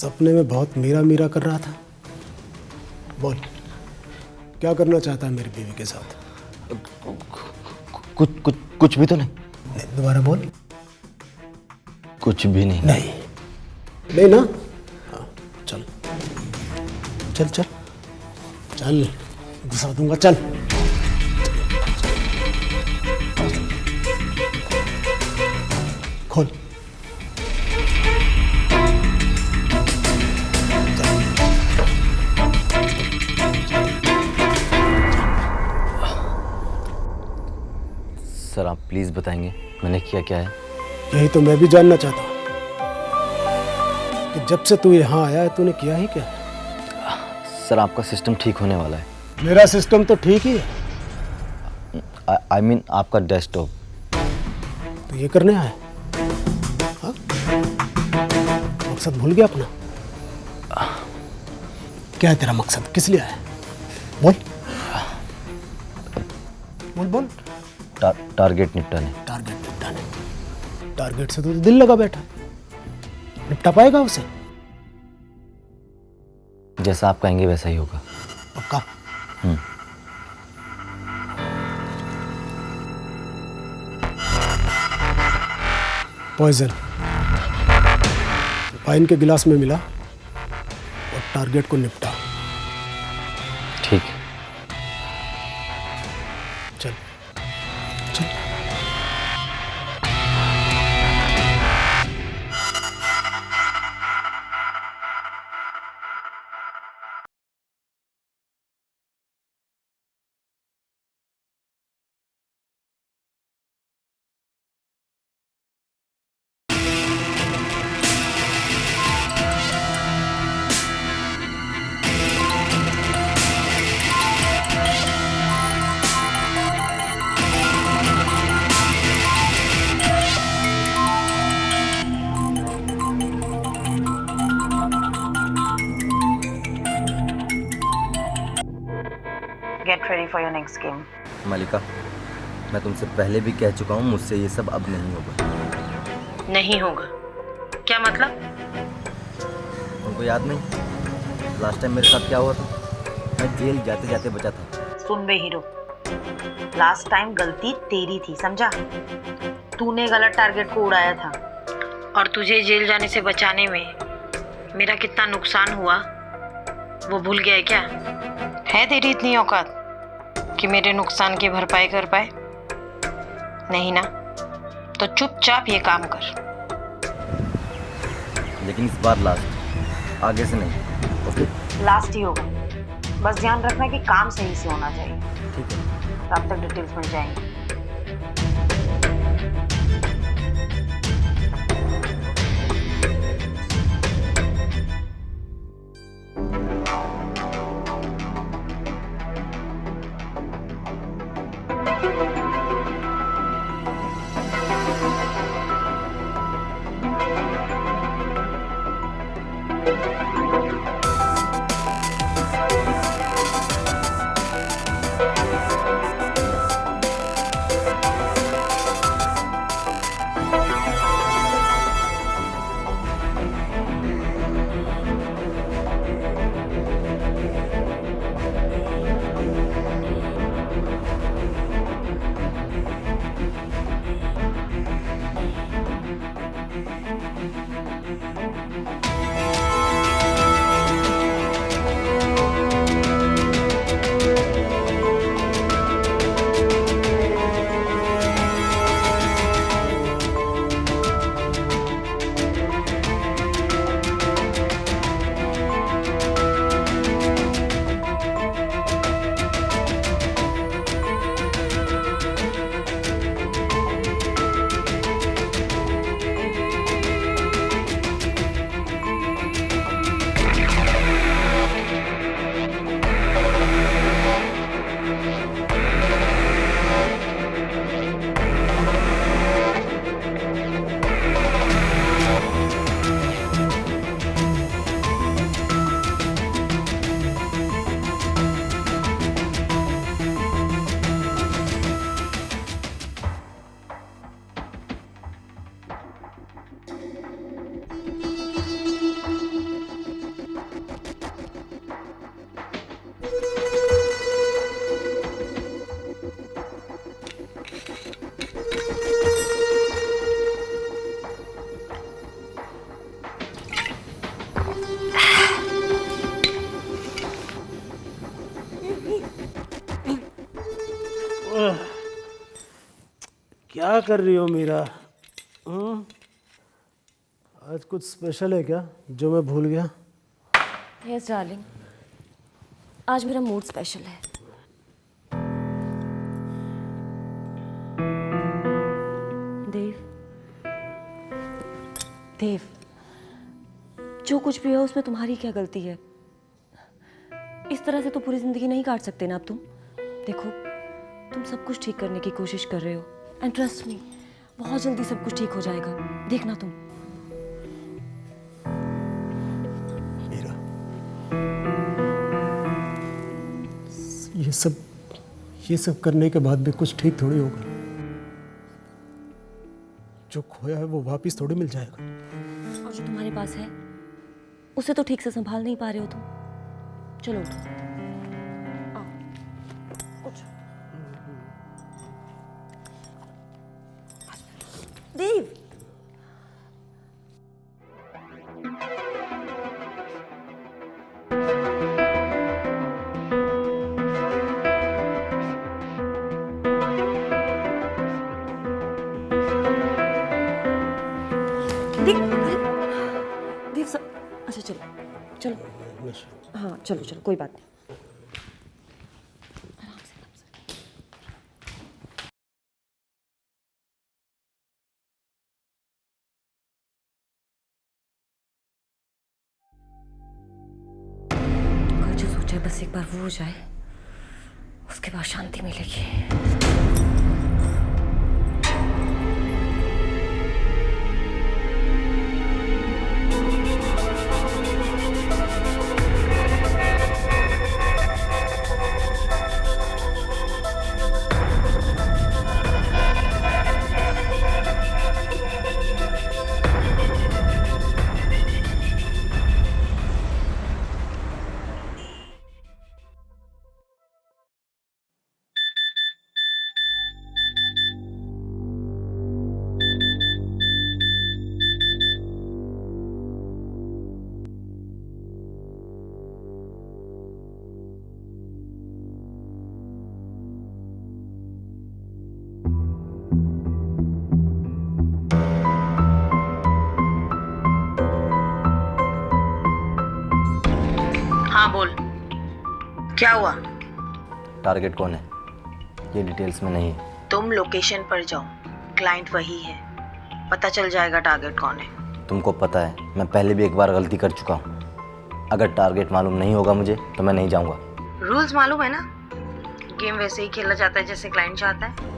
सपने में बहुत मीरा मीरा कर रहा था। बोल, क्या करना चाहता है मेरी बीवी के साथ? कुछ भी तो नहीं। दोबारा बोल। कुछ भी नहीं। नहीं नहीं ना? हाँ, चल चल चल चल, घुसा दूंगा, चल। खोल। सर आप प्लीज बताएंगे मैंने किया क्या है? यही तो मैं भी जानना चाहता हूँ कि जब से तू यहाँ आया है तूने किया ही क्या? सर आपका सिस्टम ठीक होने वाला है। मेरा सिस्टम तो ठीक ही है। आई मीन आपका डेस्कटॉप। तो ये करने आया? हाँ? मकसद भूल गया अपना? क्या है तेरा मकसद? किस लिए आया? बोल बोल बोल। टारगेट निपटाने। टारगेट निपटाने? टारगेट से तो दिल लगा बैठा, निपटा पाएगा उसे? जैसा आप कहेंगे वैसा ही होगा। पक्का? पॉइजन वाइन के गिलास में मिला और टारगेट को निपटा। ठीक है। चल चल। Get ready for your next game. मलिका, मैं तुमसे पहले भी कह चुका हूँ मुझसे ये सब अब नहीं होगा। नहीं होगा? क्या मतलब? तुमको याद नहीं लास्ट टाइम मेरे साथ क्या हुआ था? मैं जेल जाते जाते बचा था। सुन बे हीरो, लास्ट टाइम गलती तेरी थी, समझा? तूने गलत टारगेट को उड़ाया था और तुझे जेल जाने से बचाने में मेरा कितना नुकसान हुआ वो भूल गया है क्या? है तेरी इतनी औकात कि मेरे नुकसान की भरपाई कर पाए? नहीं ना? तो चुपचाप ये काम कर। लेकिन इस बार लास्ट, आगे से नहीं। ओके? लास्ट ही होगा, बस ध्यान रखना कि काम सही से होना चाहिए। ठीक है। तब तक डिटेल्स मिल जाएंगी। क्या कर रही हो मीरा? आज कुछ स्पेशल है क्या जो मैं भूल गया? यस डार्लिंग, आज मेरा मूड स्पेशल है। देव, देव, जो कुछ भी है उसमें तुम्हारी क्या गलती है? इस तरह से तो पूरी जिंदगी नहीं काट सकते ना अब तुम। देखो, तुम सब कुछ ठीक करने की कोशिश कर रहे हो एंड ट्रस्ट मी, बहुत जल्दी सब कुछ ठीक हो जाएगा, देखना तुम। मीरा, ये सब करने के बाद भी कुछ ठीक थोड़ी होगा। जो खोया है वो वापस थोड़ी मिल जाएगा। और जो तुम्हारे पास है उसे तो ठीक से संभाल नहीं पा रहे हो तुम। चलो उठो, आओ, कुछ देव। देव, देव सब अच्छा, चलो चलो, हाँ चलो चलो, कोई बात नहीं। कोई जो सोचा है बस एक बार वो हो जाए, उसके बाद शांति मिलेगी। हाँ बोल, क्या हुआ? टारगेट कौन है ये डिटेल्स में नहीं है। तुम लोकेशन पर जाओ, क्लाइंट वही है, पता चल जाएगा टारगेट कौन है। तुमको पता है मैं पहले भी एक बार गलती कर चुका हूँ। अगर टारगेट मालूम नहीं होगा मुझे तो मैं नहीं जाऊँगा। रूल्स मालूम है ना, गेम वैसे ही खेला जाता है जैसे क्लाइंट चाहता है।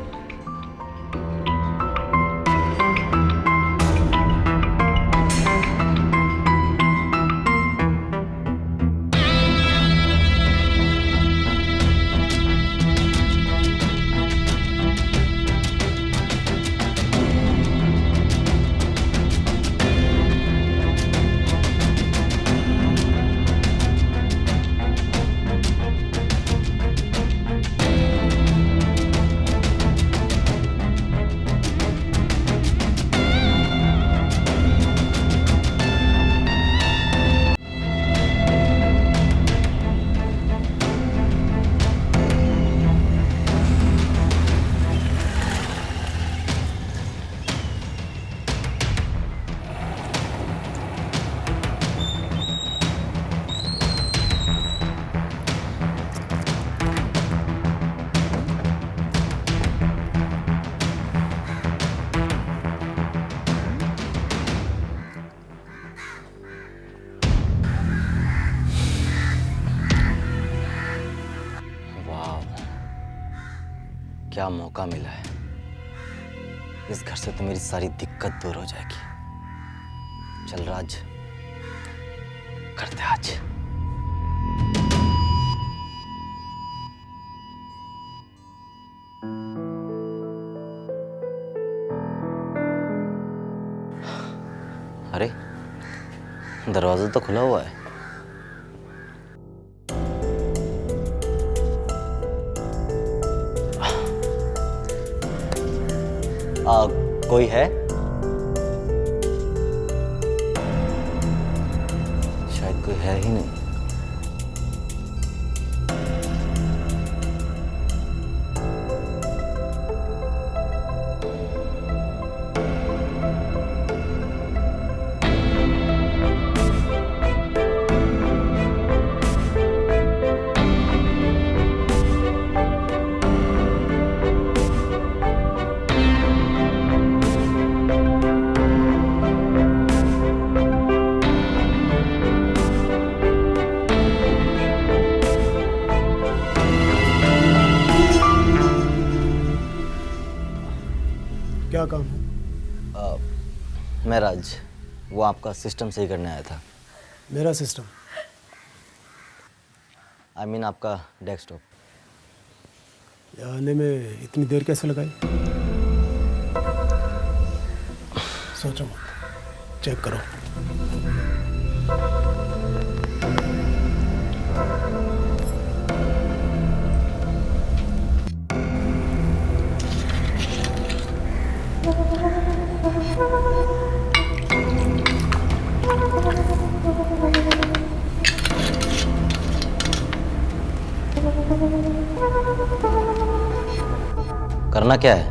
क्या मौका मिला है, इस घर से तो मेरी सारी दिक्कत दूर हो जाएगी। चल राज, करते आज। अरे दरवाजा तो खुला हुआ है। कोई है? शायद कोई है ही नहीं। क्या काम है? मैं राज, वो आपका सिस्टम सही करने आया था। मेरा सिस्टम? आई मीन आपका डेस्कटॉप। आने में इतनी देर कैसे लगाई? सोचो मत, चेक करो। करना क्या है?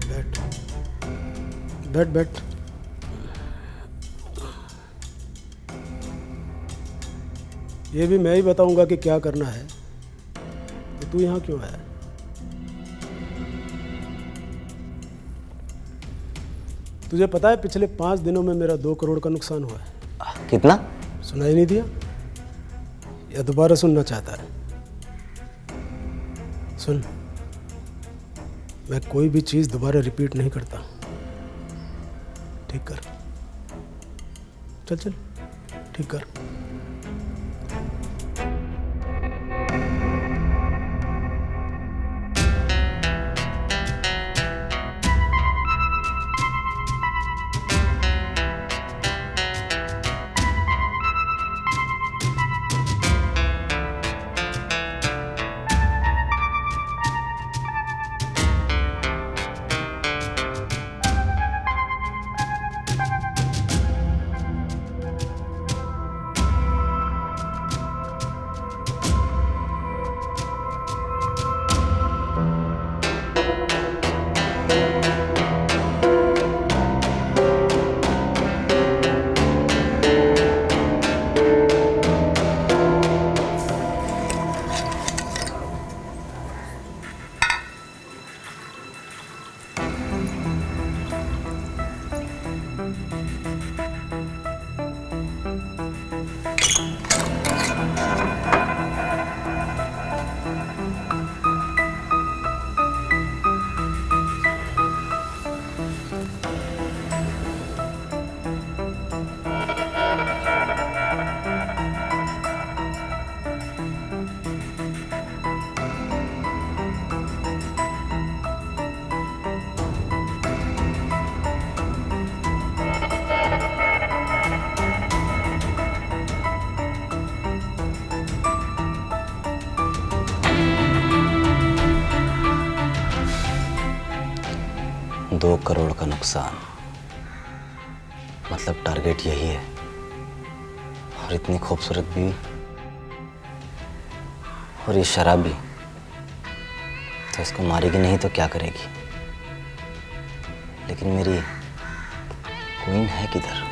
बैठ बैठ बैठ। ये भी मैं ही बताऊंगा कि क्या करना है, तो तू यहाँ क्यों आया? तुझे पता है पिछले 5 दिनों में मेरा 2 करोड़ का नुकसान हुआ है। कितना? सुनाई नहीं दिया या दोबारा सुनना चाहता है? सुन, मैं कोई भी चीज़ दोबारा रिपीट नहीं करता। ठीक कर, चल चल ठीक कर। दो करोड़ का नुकसान, मतलब टारगेट यही है। और इतनी खूबसूरत बीवी और ये शराबी, तो इसको मारेगी नहीं तो क्या करेगी? लेकिन मेरी क्वीन है किधर?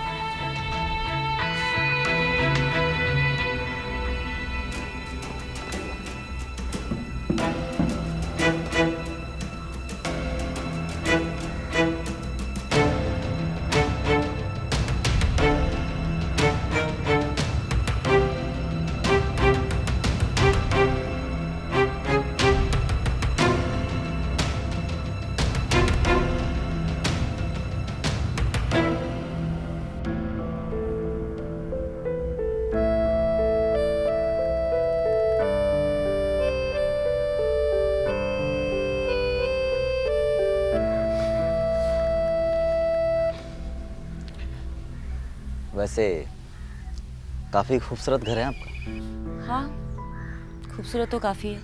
वैसे काफी खूबसूरत घर है आपका। हाँ, खूबसूरत तो काफ़ी है।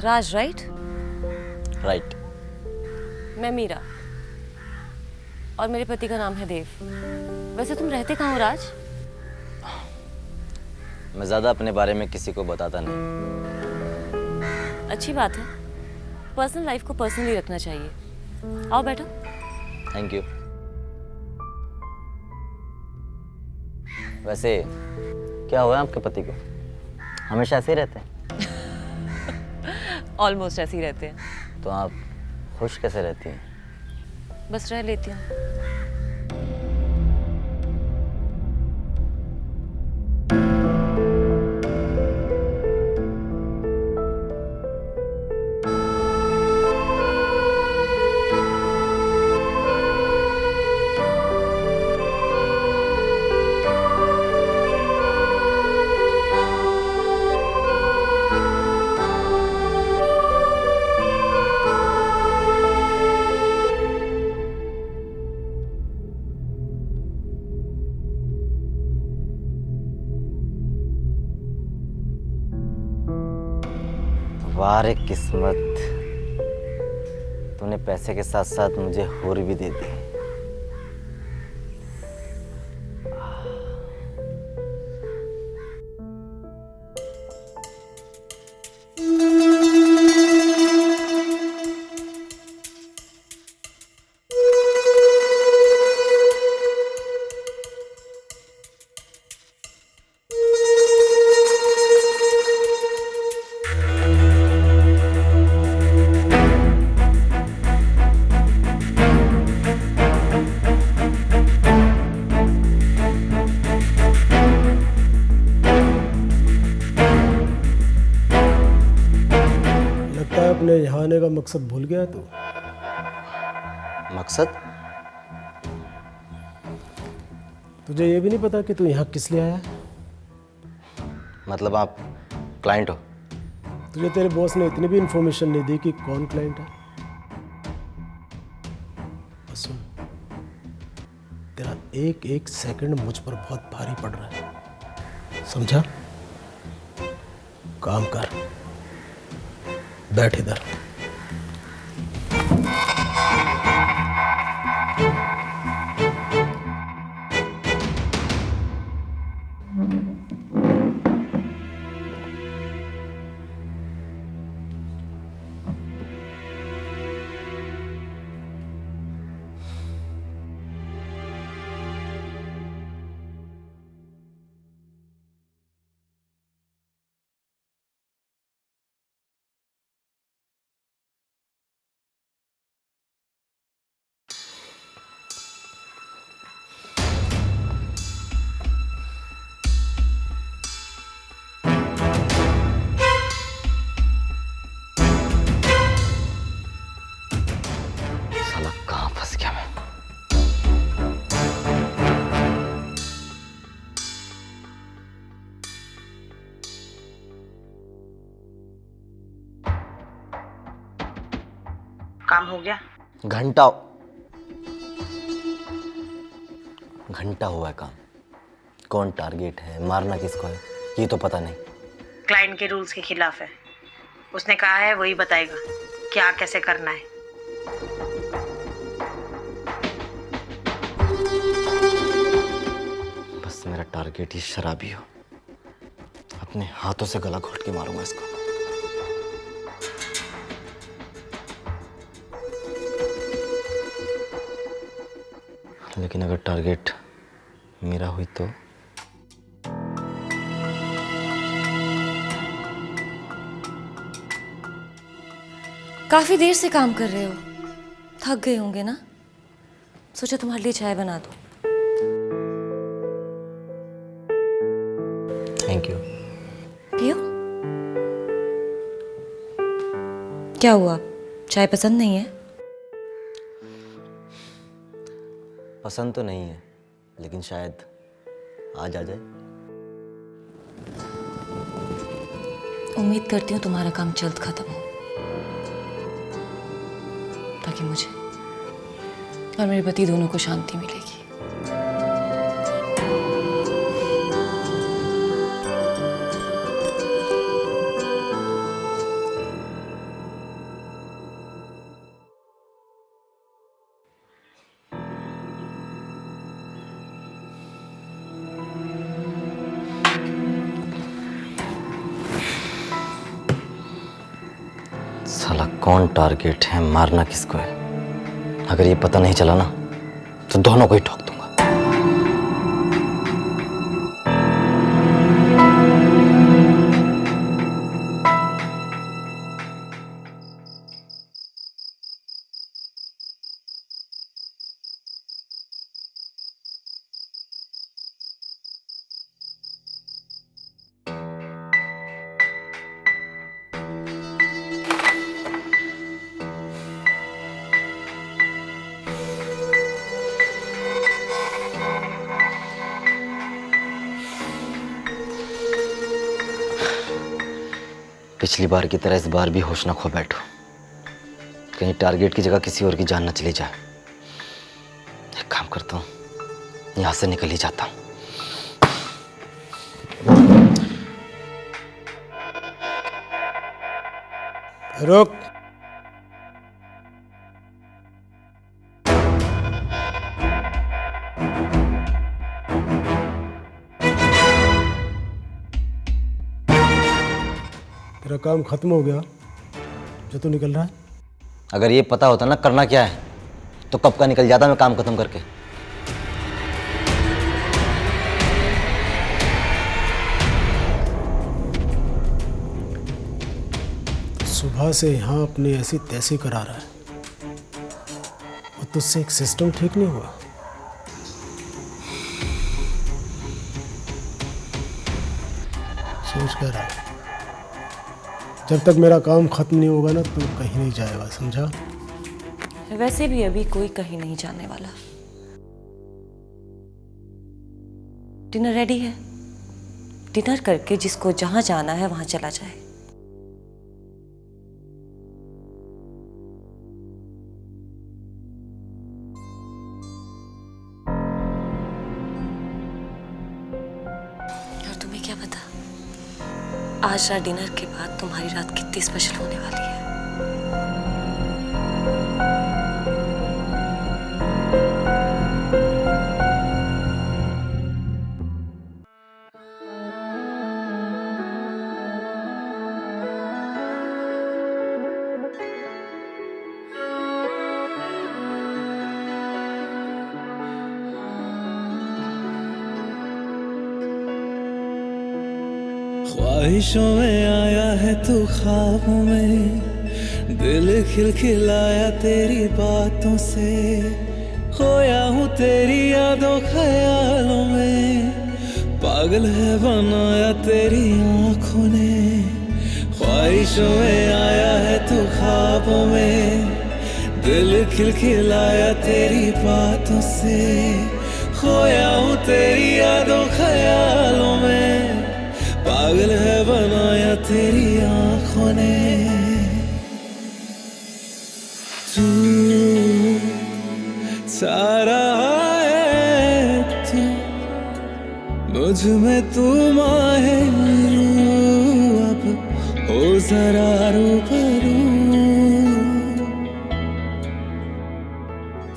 राज, राइट? राइट। मैं मीरा और मेरे पति का नाम है देव। वैसे तुम रहते कहाँ हो राज? मैं ज़्यादा अपने बारे में किसी को बताता नहीं। अच्छी बात है, पर्सनल लाइफ को पर्सनली रखना चाहिए। आओ बैठो। Thank you. वैसे क्या हुआ आपके पति को? हमेशा ऐसे ही रहते हैं? ऑलमोस्ट ऐसे ही रहते हैं। तो आप खुश कैसे रहती हैं? बस रह लेती हूँ। वाह रे किस्मत, तूने पैसे के साथ साथ मुझे हूर भी दे दी। लगता है अपने यहाँ आने का मकसद भूल गया तू। मकसद? तुझे ये भी नहीं पता कि तू यहाँ किस लिए आया है? मतलब आप क्लाइंट हो? तुझे तेरे बॉस ने इतनी भी इंफॉर्मेशन नहीं दी कि कौन क्लाइंट है? बस सुन, तेरा एक एक सेकंड मुझ पर बहुत भारी पड़ रहा है, समझा? काम कर, बैठ इधर। साला कहाँ फंस गया मैं? काम हो गया? घंटा हुआ है काम। कौन टारगेट है, मारना किसको है, ये तो पता नहीं। क्लाइंट के रूल्स के खिलाफ है। उसने कहा है वही बताएगा क्या कैसे करना है। बस मेरा टारगेट ही शराबी हो, अपने हाथों से गला घोट के मारूंगा इसको। लेकिन अगर टारगेट मेरा हुई तो काफी देर से काम कर रहे हो, थक गए होंगे ना? सोचा तुम्हारे लिए चाय बना दूं। Thank you. पियो। क्या हुआ, चाय पसंद नहीं है? पसंद तो नहीं है, लेकिन शायद आज आ जाए। उम्मीद करती हूँ तुम्हारा काम जल्द खत्म हो, ताकि मुझे और मेरे पति दोनों को शांति मिलेगी। साला कौन टारगेट है, मारना किसको है? अगर ये पता नहीं चला ना तो दोनों को ही ठोक दूंगा। पिछली बार की तरह इस बार भी होश ना खो बैठो, कहीं टारगेट की जगह किसी और की जान न चली जाए। एक काम करता हूँ, यहां से निकल ही जाता हूँ। रुक। तेरा काम खत्म हो गया जो तू निकल रहा है। अगर ये पता होता ना करना क्या है तो कब का निकल जाता मैं काम खत्म करके। सुबह से यहाँ अपने ऐसी तैसी करा रहा है और तुझसे एक सिस्टम ठीक नहीं हुआ। सोच कर रहा है जब तक मेरा काम खत्म नहीं होगा ना तू कहीं नहीं जाएगा, समझा? वैसे भी अभी कोई कहीं नहीं जाने वाला। डिनर रेडी है, डिनर करके जिसको जहां जाना है वहां चला जाए। और तुम्हें क्या पता आज रात डिनर के बाद तुम्हारी रात कितनी स्पेशल होने वाली है। ख्वाहिशों में आया है तू ख्वाबों में, दिल खिलखिलाया तेरी बातों से, खोया हूँ तेरी यादों ख्यालों में, पागल है बनाया तेरी आँखों ने। ख्वाहिशों में आया है तू ख्वाबों में, दिल खिलखिलाया तेरी बातों से, खोया हूँ तेरी यादों ख्यालों में, पागल है बनाया तेरी आँखों ने। तू सारा है तू मुझ में, तू माहिर अब हो जरा रूबरू।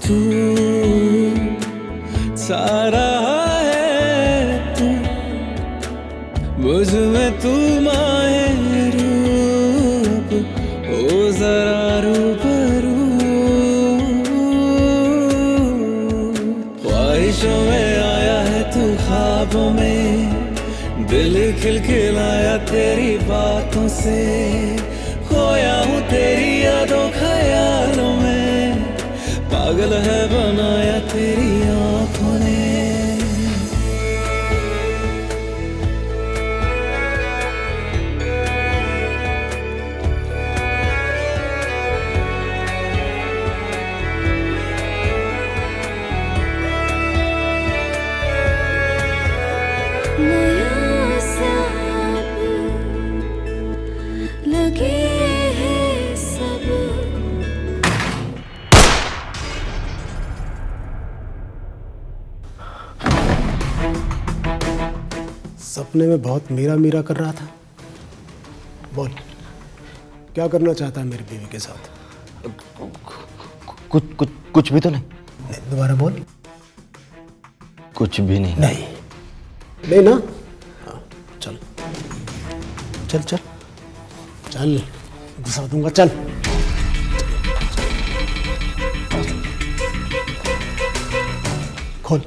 तू सारा मुझ में, तू माहिर अब हो जरा रूबरू। ख्वाहिशों में आया है तू ख्वाबों में, दिल खिलखिलाया तेरी बातों से, खोया हूँ तेरी यादों ख्यालों में, पागल है बनाया तेरी आँखों ने। सपने में बहुत मीरा मीरा कर रहा था। बोल क्या करना चाहता है मेरी बीवी के साथ? कुछ भी तो नहीं। नहीं, दोबारा बोल। कुछ भी नहीं। नहीं नहीं ना? हाँ, चल चल चल चल, घुसा दूंगा, चल। खोल।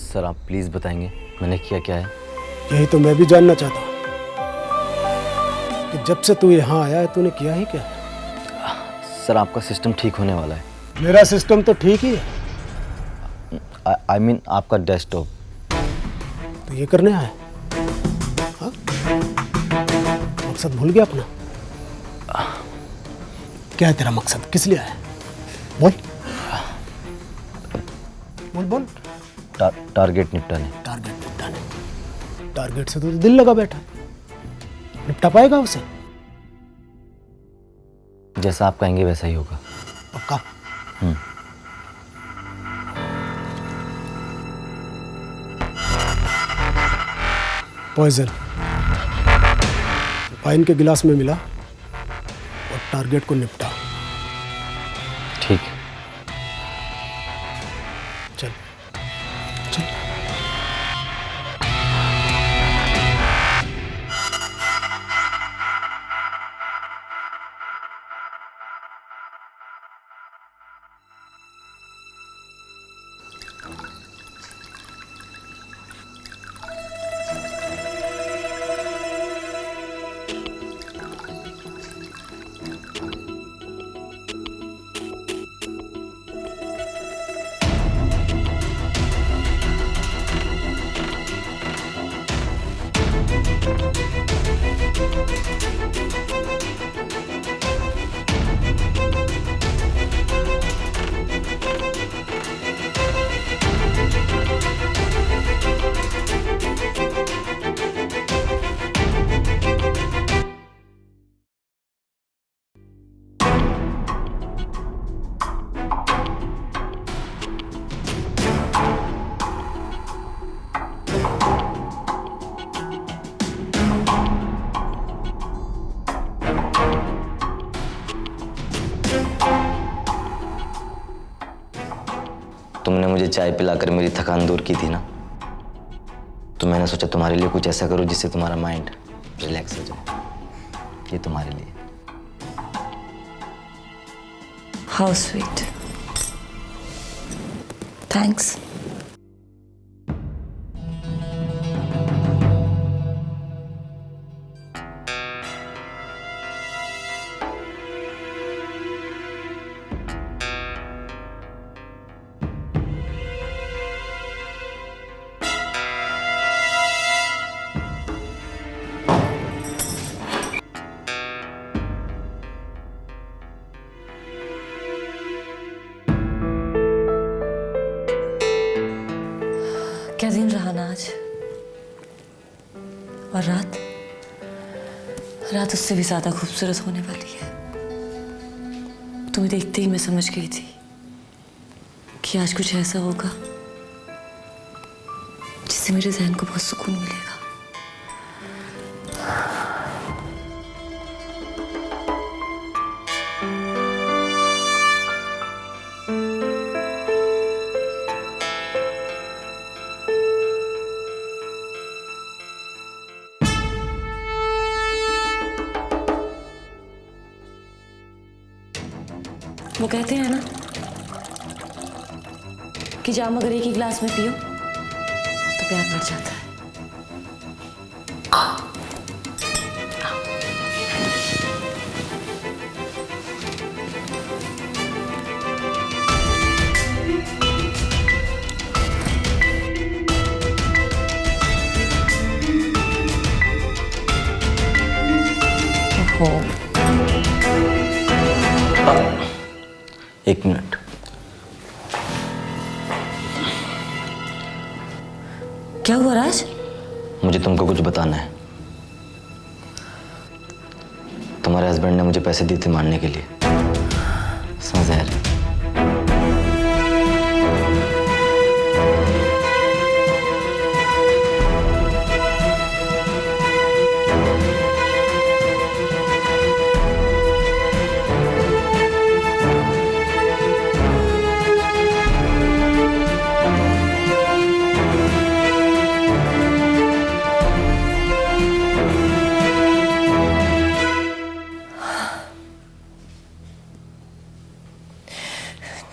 सर आप प्लीज बताएंगे मैंने किया क्या है? यही तो मैं भी जानना चाहता हूँ कि जब से तू यहाँ आया है तूने किया ही क्या? सर आपका सिस्टम ठीक होने वाला है। मेरा सिस्टम तो ठीक ही है। आई मीन आपका डेस्कटॉप। तो ये करने आया? हाँ? मकसद भूल गया अपना? क्या है तेरा मकसद? किस लिए आया? बोल बोल बोल। टारगेट निपटाने। टारगेट निपटाने? टारगेट से तो दिल लगा बैठा, निपटा पाएगा उसे? जैसा आप कहेंगे वैसा ही होगा। पक्का? पॉइजन वाइन के गिलास में मिला और टारगेट को निपटा। ठीक है। चल चल। तुमने मुझे चाय पिलाकर मेरी थकान दूर की थी ना, तो मैंने सोचा तुम्हारे लिए कुछ ऐसा करूं जिससे तुम्हारा माइंड रिलैक्स हो जाए। ये तुम्हारे लिए। How sweet, thanks. क्या दिन रहा ना आज, और रात रात उससे भी ज्यादा खूबसूरत होने वाली है। तुम्हें देखते ही मैं समझ गई थी कि आज कुछ ऐसा होगा जिससे मेरे जहन को बहुत सुकून मिलेगा। वो कहते हैं ना कि जाम अगर एक ही गिलास में पियो तो प्यार बढ़ जाता है। ओहो, एक मिनट। क्या हुआ राज? मुझे तुमको कुछ बताना है। तुम्हारे हस्बैंड ने मुझे पैसे दिए थे मारने के लिए, समझ आया?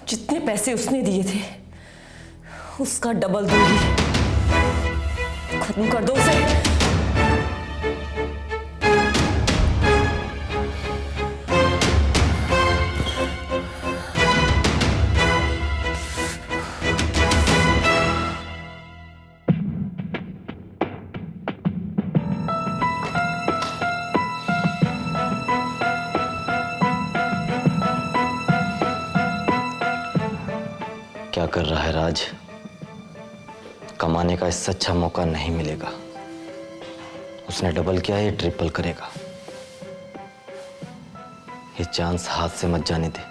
जितने पैसे उसने दिए थे उसका डबल दूंगी। खत्म कर दो उसे। क्या कर रहा है राज? कमाने का इससे अच्छा मौका नहीं मिलेगा। उसने डबल किया, ये ट्रिपल करेगा। ये चांस हाथ से मत जाने दे।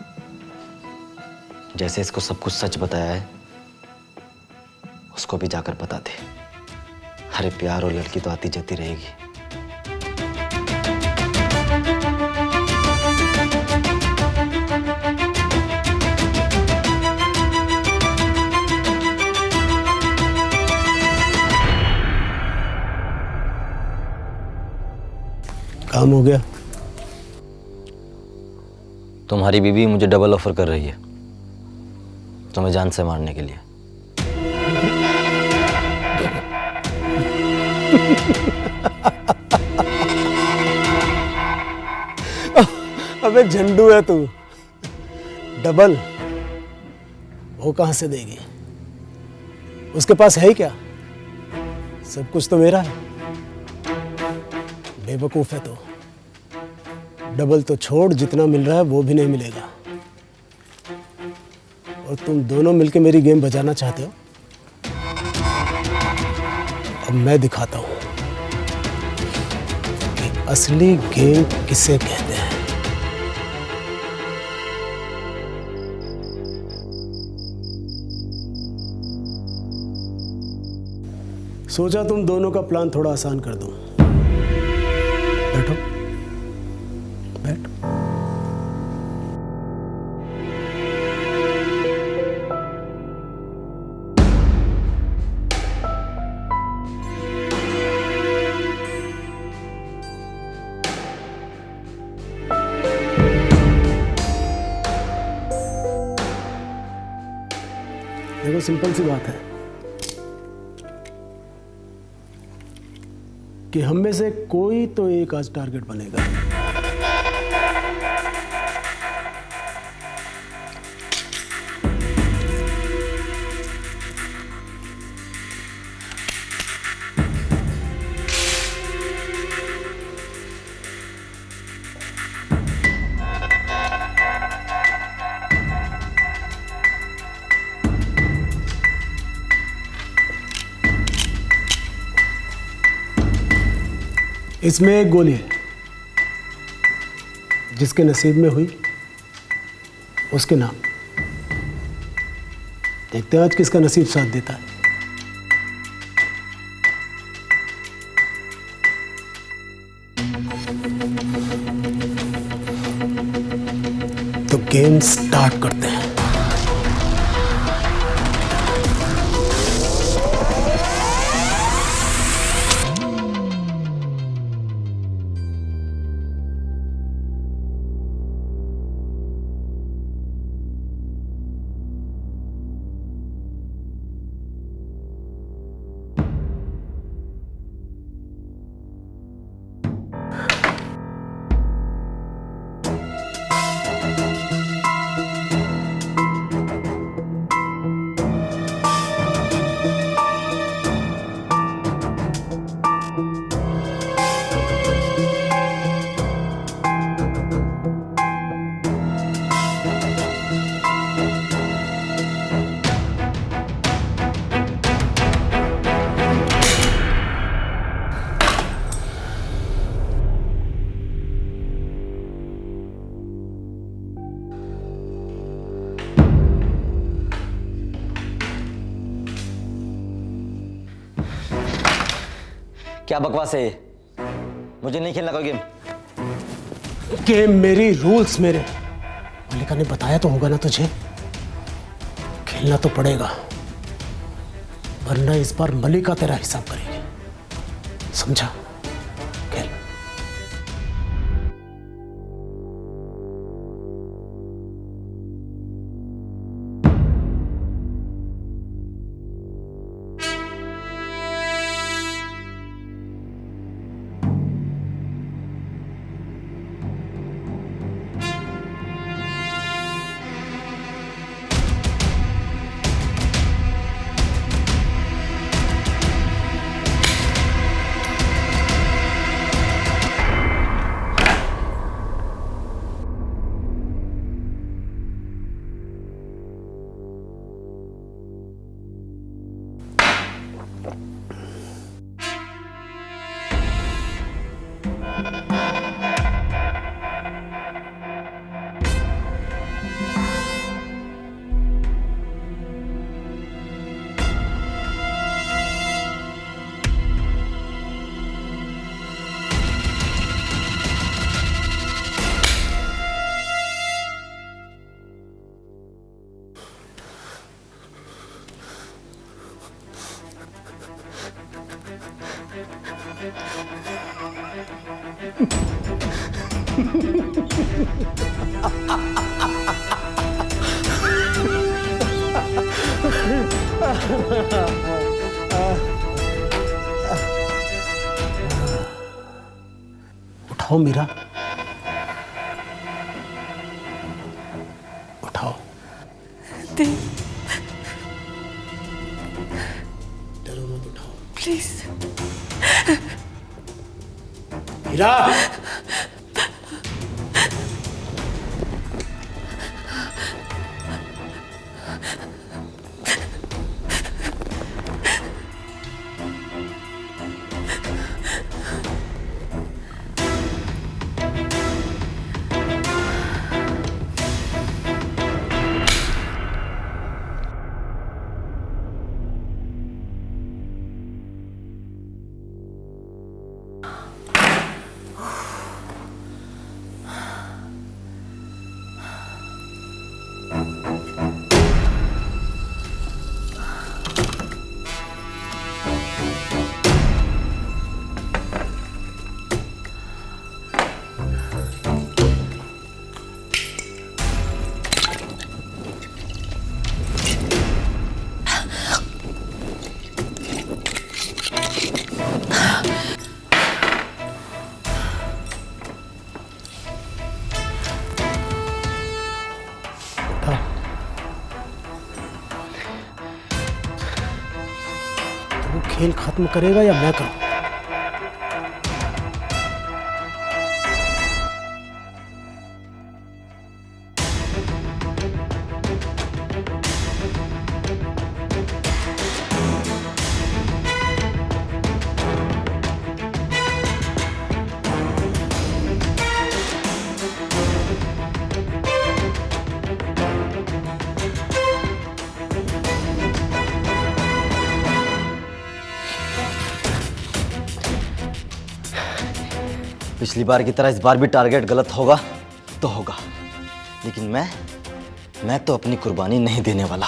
जैसे इसको सब कुछ सच बताया है, उसको भी जाकर बता दे। अरे प्यार और लड़की तो आती जाती रहेगी। काम हो गया। तुम्हारी बीवी मुझे डबल ऑफर कर रही है, तुम्हें जान से मारने के लिए। अबे झंडू है तू। डबल वो कहां से देगी? उसके पास है ही क्या? सब कुछ तो मेरा है। बेवकूफ है तो। डबल तो छोड़, जितना मिल रहा है वो भी नहीं मिलेगा। और तुम दोनों मिलके मेरी गेम बजाना चाहते हो। अब मैं दिखाता हूं कि असली गेम किसे कहते हैं। सोचा तुम दोनों का प्लान थोड़ा आसान कर दूं। बैठो बैठो। देखो सिंपल सी बात है कि हम में से कोई तो एक आज टारगेट बनेगा। इसमें एक गोली है, जिसके नसीब में हुई उसके नाम। देखते हैं आज किसका नसीब साथ देता है। तो गेम स्टार्ट करते हैं। क्या बकवास है ये? मुझे नहीं खेलना कोई गेम। गेम मेरी, रूल्स मेरे। मल्लिका ने बताया तो होगा ना तुझे। खेलना तो पड़ेगा, वरना इस बार मल्लिका तेरा हिसाब करेगी। समझा? खेल। उठाओ मीरा, उठाओ। देव, डरो मत, उठाओ प्लीज। मीरा। तू खेल खत्म करेगा या मैं करूं? पिछली बार की तरह इस बार भी टारगेट गलत होगा तो होगा, लेकिन मैं तो अपनी कुर्बानी नहीं देने वाला।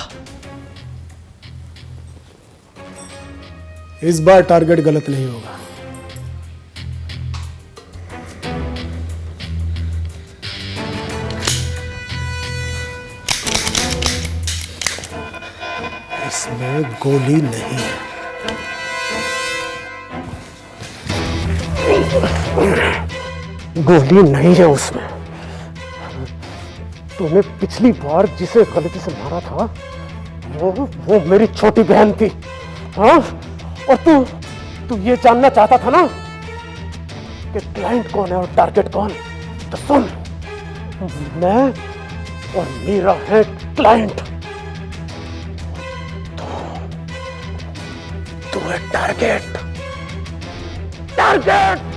इस बार टारगेट गलत नहीं होगा। इसमें गोली नहीं है। गोली नहीं है उसमें। तूने पिछली बार जिसे गलती से मारा था वो मेरी छोटी बहन थी। हाँ, और तू ये जानना चाहता था ना कि क्लाइंट कौन है और टारगेट कौन? तो सुन, मैं और मीरा है क्लाइंट, तू है टारगेट। टारगेट